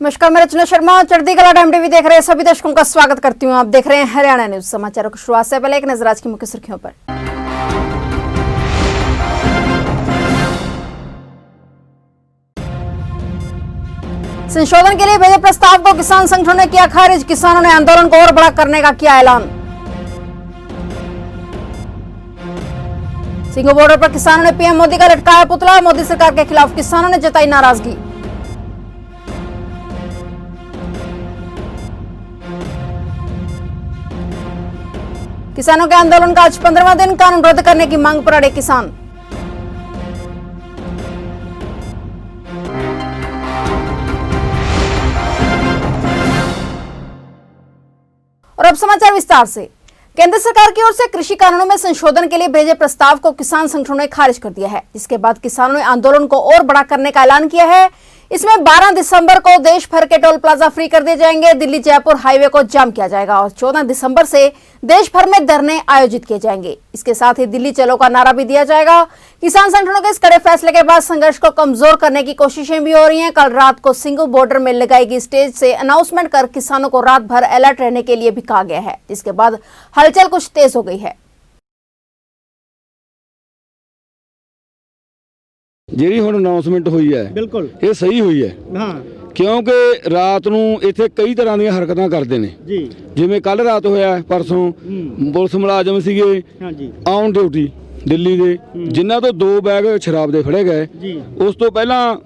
नमस्कार, मैं रचना शर्मा चढ़ती कला टाइम टीवी देख रहे हैं सभी दर्शकों का स्वागत करती हूं। आप देख रहे हैं हरियाणा न्यूज। समाचारों की शुरुआत से पहले एक नजर आज की मुख्य सुर्खियों पर। संशोधन के लिए भेजे प्रस्ताव को किसान संगठनों ने किया खारिज। किसानों ने आंदोलन को और बड़ा करने का किया ऐलान। सिंघू बॉर्डर पर किसानों ने पीएम मोदी का लटकाया पुतला। मोदी सरकार के खिलाफ किसानों ने जताई नाराजगी। किसानों के आंदोलन का आज 15वां दिन। कानून रद्द करने की मांग पर अड़े किसान। और अब समाचार विस्तार से। केंद्र सरकार की ओर से कृषि कानूनों में संशोधन के लिए भेजे प्रस्ताव को किसान संगठनों ने खारिज कर दिया है। इसके बाद किसानों ने आंदोलन को और बड़ा करने का ऐलान किया है। इसमें 12 दिसंबर को देश भर के टोल प्लाजा फ्री कर दिए जाएंगे। दिल्ली जयपुर हाईवे को जाम किया जाएगा और 14 दिसंबर से देश भर में धरने आयोजित किए जाएंगे। इसके साथ ही दिल्ली चलो का नारा भी दिया जाएगा। किसान संगठनों के इस कड़े फैसले के बाद संघर्ष को कमजोर करने की कोशिशें भी हो रही हैं। कल रात को सिंघू बॉर्डर में लगाई गई स्टेज से अनाउंसमेंट कर किसानों को रात भर अलर्ट रहने के लिए भी कहा गया है, जिसके बाद हलचल कुछ तेज हो गई है। ਜਿਹੜੀ ਹੁਣ ਅਨਾਉਂਸਮੈਂਟ ਹੋਈ ਹੈ ਬਿਲਕੁਲ ਇਹ ਸਹੀ ਹੋਈ ਹੈ। ਹਾਂ ਕਿਉਂਕਿ ਰਾਤ ਨੂੰ ਇੱਥੇ ਕਈ ਤਰ੍ਹਾਂ ਦੀਆਂ ਹਰਕਤਾਂ ਕਰਦੇ ਨੇ ਜੀ, ਜਿਵੇਂ ਕੱਲ ਰਾਤ ਹੋਇਆ ਪਰਸੋਂ ਪੁਲਿਸ ਮੁਲਾਜ਼ਮ ਸੀਗੇ ਹਾਂਜੀ ਔਨ ਡਿਊਟੀ ਦਿੱਲੀ ਦੇ ਜਿਨ੍ਹਾਂ ਤੋਂ 2 ਬੈਗ ਸ਼ਰਾਬ ਦੇ ਫੜੇ ਗਏ। ਜੀ ਉਸ ਤੋਂ ਪਹਿਲਾਂ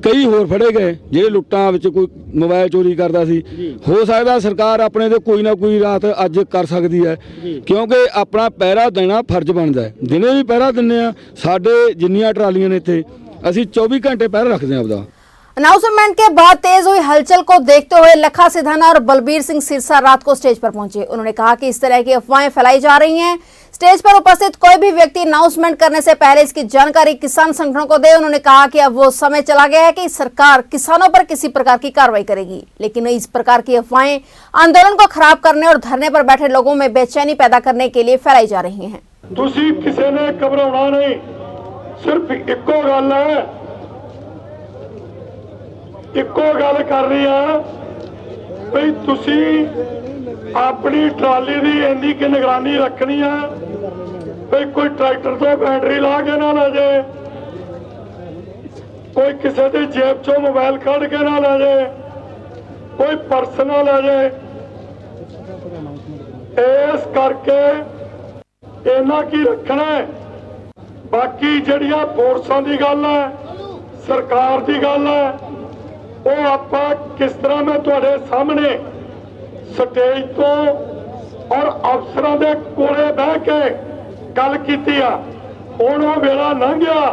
ਕਈ ਹੋਰ ਫੜੇ ਗਏ ਜਿਹੜੇ ਲੁੱਟਾਂ ਵਿੱਚ ਕੋਈ ਮੋਬਾਈਲ ਚੋਰੀ ਕਰਦਾ ਸੀ। ਹੋ ਸਕਦਾ ਸਰਕਾਰ ਆਪਣੇ ਤੇ ਕੋਈ ਨਾ ਕੋਈ ਰਾਤ ਅੱਜ ਕਰ ਸਕਦੀ ਹੈ ਕਿਉਂਕਿ ਆਪਣਾ ਪਹਿਰਾ ਦੇਣਾ ਫਰਜ਼ ਬਣਦਾ ਹੈ। ਦਿਨੇ ਵੀ ਪਹਿਰਾ ਦਿੰਦੇ ਆ। ਸਾਡੇ ਜਿੰਨੀਆਂ ਟਰਾਲੀਆਂ ਨੇ ਇੱਥੇ ਅਸੀਂ 24 घंटे ਪਹਿਰਾ ਰੱਖਦੇ ਆ ਆਪਦਾ। अनाउंसमेंट के बाद तेज हुई हलचल को देखते हुए लखा सिधाना और बलबीर सिंह सिरसा रात को स्टेज पर पहुंचे। उन्होंने कहा कि इस तरह की अफवाहें फैलाई जा रही हैं। स्टेज पर उपस्थित कोई भी व्यक्ति अनाउंसमेंट करने से पहले इसकी जानकारी किसान संगठनों को दे। उन्होंने कहा कि अब वो समय चला गया है कि सरकार किसानों पर किसी प्रकार की कार्रवाई करेगी, लेकिन इस प्रकार की अफवाहें आंदोलन को खराब करने और धरने पर बैठे लोगों में बेचैनी पैदा करने के लिए फैलाई जा रही है। तुसी किसी ने घबराना नहीं, सिर्फ इक्को गल है, इक्को गल करनी है भई तुसी अपनी ट्राली की इन्नी की निगरानी रखनी है भई कोई ट्रैक्टर तो बैटरी ला के ना ले जाए, कोई किसी की जेब चो मोबाइल कढ़ के ना ले जाए, कोई पर्स ना ले जाए। इस करके इन्ना की रखना है। बाकी जड़ियां फोर्सां की गल है, सरकार की गल है, वो आप किस तरह मैं तुहाडे सामने स्टेज तो और अफसरां दे कोले बह के गल कीती आ। हुण वो वेला लंघ गया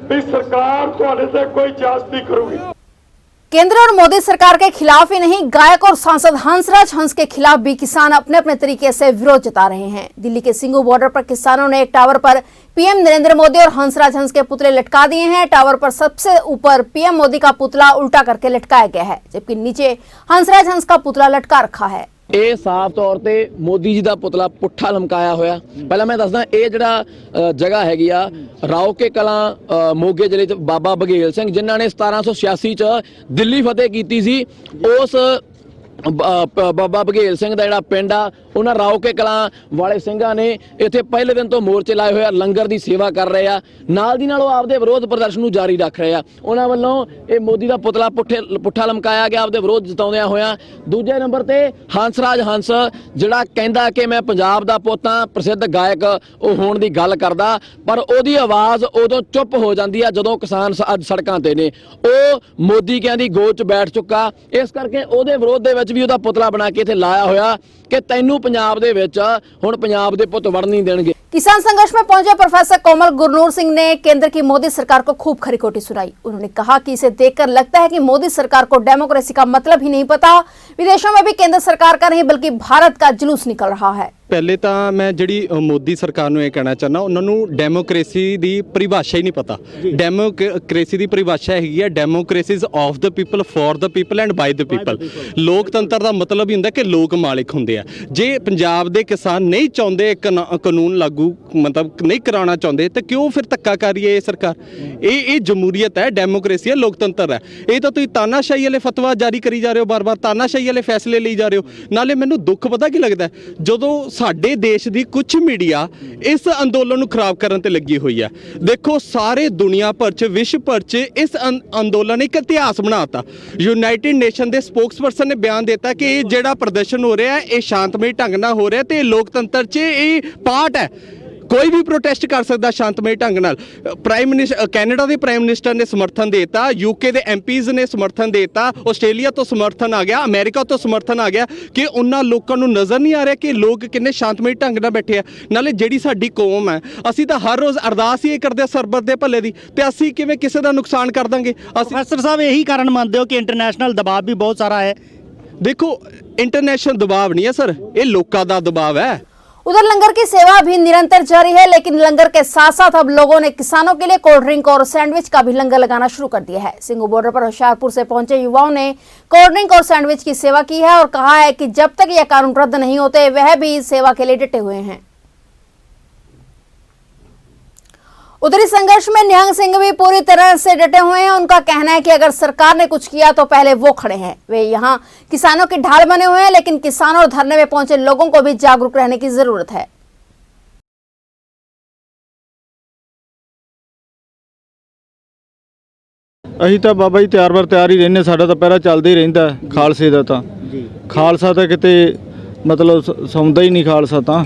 भी सरकार तुहाडे ते कोई ज्यादती करूगी। केंद्र और मोदी सरकार के खिलाफ ही नहीं, गायक और सांसद हंसराज हंस के खिलाफ भी किसान अपने अपने तरीके से विरोध जता रहे हैं। दिल्ली के सिंघू बॉर्डर पर किसानों ने एक टावर पर पीएम नरेंद्र मोदी और हंसराज हंस के पुतले लटका दिए हैं। टावर पर सबसे ऊपर पीएम मोदी का पुतला उल्टा करके लटकाया गया है, जबकि नीचे हंसराज हंस का पुतला लटका रखा है। ਇਹ ਸਾਫ਼ ਤੌਰ ਤੇ ਮੋਦੀ ਜੀ ਦਾ ਪੁਤਲਾ ਪੁੱਠਾ ਲਮਕਾਇਆ ਹੋਇਆ। ਪਹਿਲਾਂ ਮੈਂ ਦੱਸਦਾ ਇਹ ਜਿਹੜਾ ਜਗ੍ਹਾ ਹੈਗੀ ਆ ਰਾਓਕੇ ਕਲਾਂ ਮੋਗੇ ਜ਼ਿਲ੍ਹੇ ਚ ਬਾਬਾ ਬਘੇਲ ਸਿੰਘ ਜਿਨ੍ਹਾਂ ਨੇ 1786 ਚ ਦਿੱਲੀ ਫਤਿਹ ਕੀਤੀ ਸੀ। ਉਸ ਬਾਬਾ ਬਘੇਲ ਸਿੰਘ ਦਾ ਜਿਹੜਾ ਪਿੰਡ ਆ ਉਹਨਾਂ ਰਾਓਕੇ ਕਲਾਂ ਵਾਲੇ ਸਿੰਘਾਂ ਨੇ ਇੱਥੇ ਪਹਿਲੇ ਦਿਨ ਤੋਂ ਮੋਰਚੇ ਲਾਏ ਹੋਏ ਆ, ਲੰਗਰ ਦੀ ਸੇਵਾ ਕਰ ਰਹੇ ਆ। ਨਾਲ ਦੀ ਨਾਲ ਉਹ ਆਪਦੇ ਵਿਰੋਧ ਪ੍ਰਦਰਸ਼ਨ ਨੂੰ ਜਾਰੀ ਰੱਖ ਰਹੇ ਆ। ਉਹਨਾਂ ਵੱਲੋਂ ਇਹ ਮੋਦੀ ਦਾ ਪੁਤਲਾ ਪੁੱਠਾ ਲਮਕਾਇਆ ਗਿਆ ਆਪਦੇ ਵਿਰੋਧ ਜਤਾਉਂਦਿਆਂ ਹੋਇਆਂ। ਦੂਜੇ ਨੰਬਰ ਤੇ ਹੰਸਰਾਜ ਹੰਸ ਜਿਹੜਾ ਕਹਿੰਦਾ ਕਿ ਮੈਂ ਪੰਜਾਬ ਦਾ ਪੁੱਤ ਹਾਂ, ਪ੍ਰਸਿੱਧ ਗਾਇਕ ਉਹ ਹੋਣ ਦੀ ਗੱਲ ਕਰਦਾ, ਪਰ ਉਹਦੀ ਆਵਾਜ਼ ਉਦੋਂ ਚੁੱਪ ਹੋ ਜਾਂਦੀ ਆ ਜਦੋਂ ਕਿਸਾਨ ਅੱਜ ਸੜਕਾਂ ਤੇ ਨੇ। ਉਹ ਮੋਦੀ ਕਹਿੰਦੀ ਗੋਦ 'ਚ ਬੈਠ ਚੁੱਕਾ। ਇਸ ਕਰਕੇ ਉਹਦੇ ਵਿਰੋਧ ਦੇ ਵਿੱਚ ਵੀ ਉਹਦਾ ਪੁਤਲਾ ਬਣਾ ਕੇ ਇੱਥੇ ਲਾਇਆ ਹੋਇਆ कि तैनू पंजाब दे विच हुण पंजाब दे पुत वड़ नहीं देणगे। किसान संघर्ष में पहुंचे प्रोफेसर कोमल गुरनूर सिंह ने केंद्र की मोदी सरकार को खूब खरी खोटी सुनाई। उन्होंने कहा कि इसे देखकर लगता है कि मोदी सरकार को डेमोक्रेसी का मतलब ही नहीं पता। विदेशों में भी केंद्र सरकार का नहीं बल्कि भारत का जुलूस निकल रहा है। ਪਹਿਲੇ ਤਾਂ ਮੈਂ ਜਿਹੜੀ ਮੋਦੀ ਸਰਕਾਰ ਨੂੰ ਇਹ ਕਹਿਣਾ ਚਾਹੁੰਦਾ, ਉਹਨਾਂ ਨੂੰ ਡੈਮੋਕ੍ਰੇਸੀ ਦੀ ਪਰਿਭਾਸ਼ਾ ਹੀ ਨਹੀਂ ਪਤਾ। ਡੈਮੋਕ੍ਰੇਸੀ ਦੀ ਪਰਿਭਾਸ਼ਾ ਹੈਗੀ ਹੈ democracy is of the people, for the people and by the people. ਲੋਕਤੰਤਰ ਦਾ ਮਤਲਬ ਹੀ ਹੁੰਦਾ ਕਿ ਲੋਕ ਮਾਲਿਕ ਹੁੰਦੇ ਆ। ਜੇ ਪੰਜਾਬ ਦੇ ਕਿਸਾਨ ਨਹੀਂ ਚਾਹੁੰਦੇ ਕਾਨੂੰਨ ਲਾਗੂ लागू मतलब नहीं कराना चाहते तो क्यों फिर धक्का कर रही है ये सरकार। ये जमहूरीयत है, डेमोक्रेसी है, लोकतंत्र है। ये तो तुम तानाशाही वाले फतवा जारी करी जा रहे हो, बार बार तानाशाही वाले फैसले ली जा रहे हो। नाले मैनू दुख पता की लगता है, जो साडे देश की कुछ मीडिया इस अंदोलन ਨੂੰ खराब करने ते लगी हुई है। देखो सारे दुनिया भर च विश्व भर च इस अंदोलन ने एक इतिहास बनाता। यूनाइटेड नेशन के स्पोक्सपर्सन ने बयान देता कि ये ਜਿਹੜਾ प्रदर्शन हो रहा है ये शांतमई ढंग नाल हो रहा है तो लोकतंत्र च ये पार्ट है। कोई भी प्रोटेस्ट कर सकता शांतमई ढंग नाल। प्राइम मिनिस्टर कैनेडा के प्राइम मिनिस्टर ने समर्थन देता, यूके के MPs ने समर्थन देता, आस्ट्रेलिया तो समर्थन आ गया, अमेरिका तो समर्थन आ गया कि उन्होंने लोगों को नज़र नहीं आ रहा कि लोग कितने शांतमई ढंग नाल बैठे हैं। नाले जिहड़ी साडी कौम है असीं तो हर रोज़ अरदास ही करते सरबत के भले की, तो असीं किवें किसी का नुकसान कर देंगे। प्रोफेसर साहब यही कारण मानते हो कि इंटरनेशनल दबाव भी बहुत सारा है? देखो इंटरनेशनल दबाव नहीं है सर, ये लोगों का दबाव है। उधर लंगर की सेवा भी निरंतर जारी है, लेकिन लंगर के साथ साथ अब लोगों ने किसानों के लिए कोल्ड ड्रिंक और सैंडविच का भी लंगर लगाना शुरू कर दिया है। सिंघू बॉर्डर पर होशियारपुर से पहुंचे युवाओं ने कोल्ड ड्रिंक और सैंडविच की सेवा की है और कहा है कि जब तक यह कानून रद्द नहीं होते वह भी इस सेवा के लिए डटे हुए हैं। उधर इस संघर्ष में निहंग सिंह भी पूरी तरह से डटे हुए हैं। उनका कहना है कि अगर सरकार ने कुछ किया तो पहले वो खड़े हैं। वे यहाँ किसानों की ढाल बने हुए हैं, लेकिन किसानों और धरने में पहुंचे लोगों को भी जागरूक रहने की जरूरत है। ਅਸੀਂ ਤਾਂ ਬਾਬਾ ਜੀ ਤਿਆਰ ਬਰ ਤਿਆਰ ਹੀ ਰਹਿੰਦੇ, ਸਾਡਾ ਤਾਂ ਪਹਿਰਾ ਚੱਲਦਾ ਹੀ ਰਹਿੰਦਾ ਖਾਲਸੇ ਦਾ। ਤਾਂ ਖਾਲਸਾ ਤਾਂ ਕਿਤੇ ਮਤਲਬ ਸੌਂਦਾ ਹੀ ਨਹੀਂ ਖਾਲਸਾ ਤਾਂ।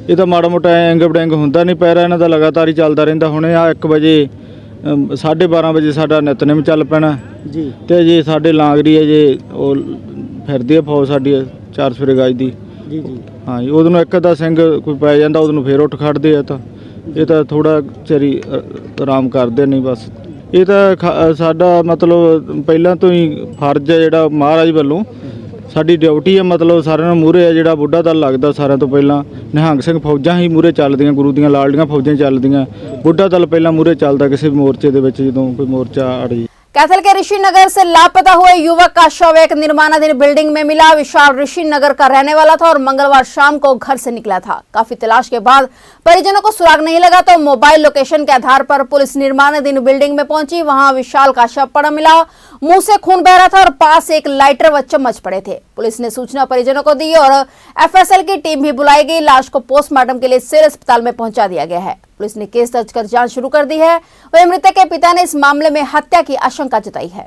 ਇਹ ਤਾਂ ਮਾੜਾ ਮੋਟਾ ਐਂਗ ਬਡੈਂਗ ਹੁੰਦਾ ਨਹੀਂ, ਪਹਿਰਾ ਇਹਨਾਂ ਦਾ ਲਗਾਤਾਰ ਹੀ ਚੱਲਦਾ ਰਹਿੰਦਾ। ਹੁਣੇ ਆ 1 ਵਜੇ 12:30 ਵਜੇ ਸਾਡਾ ਨਿਤਨੇਮ ਚੱਲ ਪੈਣਾ ਜੀ। ਤੇ ਜੇ ਸਾਡੇ ਲਾਂਗਰੀ ਹੈ ਜੇ ਉਹ ਫਿਰਦੀ ਹੈ ਫੌਜ ਸਾਡੀ 4 ਸਵੇਰੇ ਗਾਜ ਦੀ ਜੀ ਜੀ। ਹਾਂ ਜੀ, ਉਦੋਂ ਇੱਕ ਅੱਧਾ ਸਿੰਘ ਕੋਈ ਪੈ ਜਾਂਦਾ, ਉਦੋਂ ਫੇਰ ਉੱਠ ਖੜਦੇ ਆ। ਤਾਂ ਇਹ ਤਾਂ ਥੋੜਾ ਚਿਰ ਆਰਾਮ ਕਰਦੇ ਨਹੀਂ ਬਸ। ਇਹ ਤਾਂ ਸਾਡਾ ਮਤਲਬ ਪਹਿਲਾਂ ਤੋਂ ਹੀ ਫਰਜ਼ ਹੈ ਜਿਹੜਾ ਮਹਾਰਾਜ ਵੱਲੋਂ ਸਾਡੀ ਡਿਊਟੀ ਹੈ। ਮਤਲਬ ਸਾਰਿਆਂ ਨੂੰ ਮੂਹਰੇ ਹੈ ਜਿਹੜਾ ਬੁੱਢਾ ਦਲ ਲੱਗਦਾ ਸਾਰਿਆਂ ਤੋਂ ਪਹਿਲਾਂ ਨਿਹੰਗ ਸਿੰਘ ਫੌਜਾਂ ਹੀ ਮੂਹਰੇ ਚੱਲਦੀਆਂ, ਗੁਰੂ ਦੀਆਂ ਲਾਡਲੀਆਂ ਫੌਜਾਂ ਚੱਲਦੀਆਂ। ਬੁੱਢਾ ਦਲ ਪਹਿਲਾਂ ਮੂਹਰੇ ਚੱਲਦਾ ਕਿਸੇ ਵੀ ਮੋਰਚੇ ਦੇ ਵਿੱਚ ਜਦੋਂ ਕੋਈ ਮੋਰਚਾ ਅੜ ਜੇ। कैथल के ऋषिनगर से लापता हुए युवक का शव एक निर्माणाधीन बिल्डिंग में मिला। विशाल ऋषिनगर का रहने वाला था और मंगलवार शाम को घर से निकला था। काफी तलाश के बाद परिजनों को सुराग नहीं लगा तो मोबाइल लोकेशन के आधार पर पुलिस निर्माणाधीन बिल्डिंग में पहुंची। वहां विशाल का शव पड़ा मिला, मुंह से खून बह रहा था और पास एक लाइटर व चम्मच पड़े थे। पुलिस ने सूचना परिजनों को दी और FSL की टीम भी बुलाई गई। लाश को पोस्टमार्टम के लिए सिविल अस्पताल में पहुंचा दिया गया है। पुलिस ने केस दर्ज कर जांच शुरू कर दी है। वहीं मृतक के पिता ने इस मामले में हत्या की आशंका जताई है।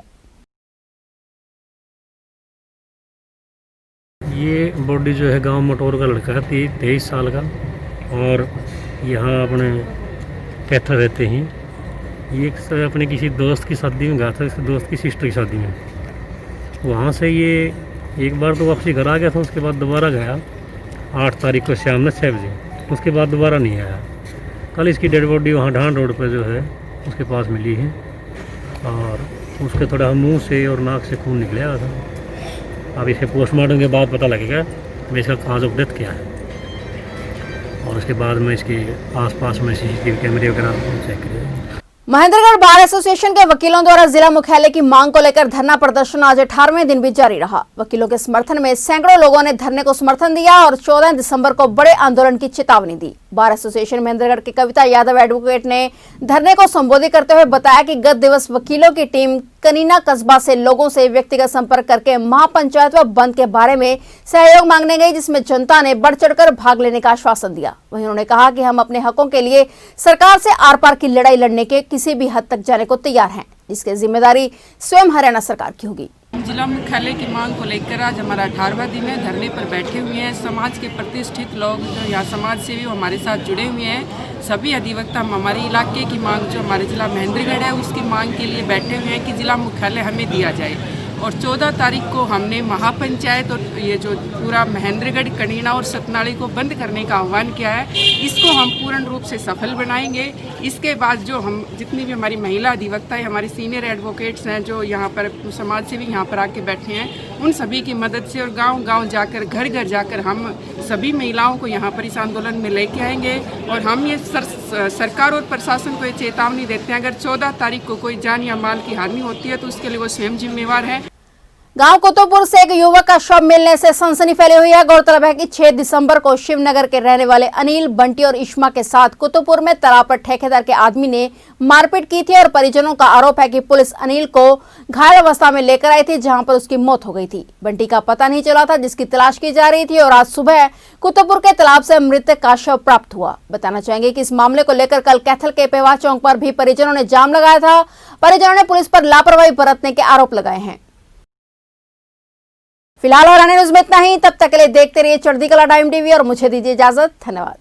ये बॉडी जो है गांव मटोर का लड़का है, 23 साल का, और यहाँ अपने कैथल रहते हैं। ये अपने किसी दोस्त की शादी में गया था, इसके दोस्त की सिस्टर की शादी में। वहाँ से ये एक बार तो वापसी घर आ गया था, उसके बाद दोबारा गया 8 तारीख को शाम में 6 बजे। उसके बाद दोबारा नहीं आया। कल इसकी डेड बॉडी वहाँ ढान रोड पर जो है उसके पास मिली है और उसके थोड़ा मुंह से और नाक से खून निकले आया था। अब इसके पोस्टमार्टम के बाद पता लगेगा मैं इसका काज ऑफ डेथ क्या है और उसके बाद में इसके आसपास में CCTV कैमरे वगैरह चेक करेंगे। महेंद्रगढ़ बार एसोसिएशन के वकीलों द्वारा जिला मुख्यालय की मांग को लेकर धरना प्रदर्शन आज 18वें दिन भी जारी रहा। वकीलों के समर्थन में सैकड़ों लोगों ने धरने को समर्थन दिया और 14 दिसंबर को बड़े आंदोलन की चेतावनी दी। बार एसोसिएशन महेंद्रगढ़ की कविता यादव एडवोकेट ने धरने को संबोधित करते हुए बताया कि गत दिवस वकीलों की टीम कनीना कस्बा से लोगों से व्यक्तिगत संपर्क करके महापंचायत व बंद के बारे में सहयोग मांगने गई, जिसमें जनता ने बढ़ चढ़कर भाग लेने का आश्वासन दिया। वहीं उन्होंने कहा कि हम अपने हकों के लिए सरकार से आर पार की लड़ाई लड़ने के किसी भी हद तक जाने को तैयार हैं, जिसकी जिम्मेदारी स्वयं हरियाणा सरकार की होगी। जिला मुख्यालय की मांग को लेकर आज हमारा 18वां दिन है, धरने पर बैठे हुए हैं। समाज के प्रतिष्ठित लोग जो यहाँ समाज सेवी हमारे साथ जुड़े हुए हैं, सभी अधिवक्ता हम हमारे इलाके की मांग जो हमारे जिला महेंद्रगढ़ है उसकी मांग के लिए बैठे हुए हैं कि जिला मुख्यालय हमें दिया जाए। और 14 तारीख को हमने महापंचायत और ये जो पूरा महेंद्रगढ़ कनीना और सतनाली को बंद करने का आह्वान किया है, इसको हम पूर्ण रूप से सफल बनाएंगे। इसके बाद जो हम जितनी भी हमारी महिला अधिवक्ता है, हमारे सीनियर एडवोकेट्स हैं जो यहाँ पर समाज से भी यहाँ पर आके बैठे हैं, उन सभी की मदद से और गांव-गांव जाकर घर घर जाकर हम सभी महिलाओं को यहाँ पर इस आंदोलन में लेके आएंगे। और हम ये सरकार और प्रशासन को ये चेतावनी देते हैं, अगर 14 तारीख को कोई जान या माल की हानि होती है तो उसके लिए वो स्वयं जिम्मेवार है। गांव कुतुबपुर से एक युवक का शव मिलने से सनसनी फैली हुई है। गौरतलब है कि 6 दिसंबर को शिवनगर के रहने वाले अनिल, बंटी और इश्मा के साथ कुतुबपुर में तालाब पर ठेकेदार के आदमी ने मारपीट की थी और परिजनों का आरोप है कि पुलिस अनिल को घायल अवस्था में लेकर आई थी, जहां पर उसकी मौत हो गई थी। बंटी का पता नहीं चला था, जिसकी तलाश की जा रही थी और आज सुबह कुतुबपुर के तालाब से मृतक का शव प्राप्त हुआ। बताना चाहेंगे कि इस मामले को लेकर कल कैथल के पेवा चौक पर भी परिजनों ने जाम लगाया था। परिजनों ने पुलिस पर लापरवाही बरतने के आरोप लगाए हैं। फिलहाल हरियाणा न्यूज में इतना ही। तब तक के लिए देखते रहिए चढ़ती कला टाइम टीवी और मुझे दीजिए इजाजत। धन्यवाद।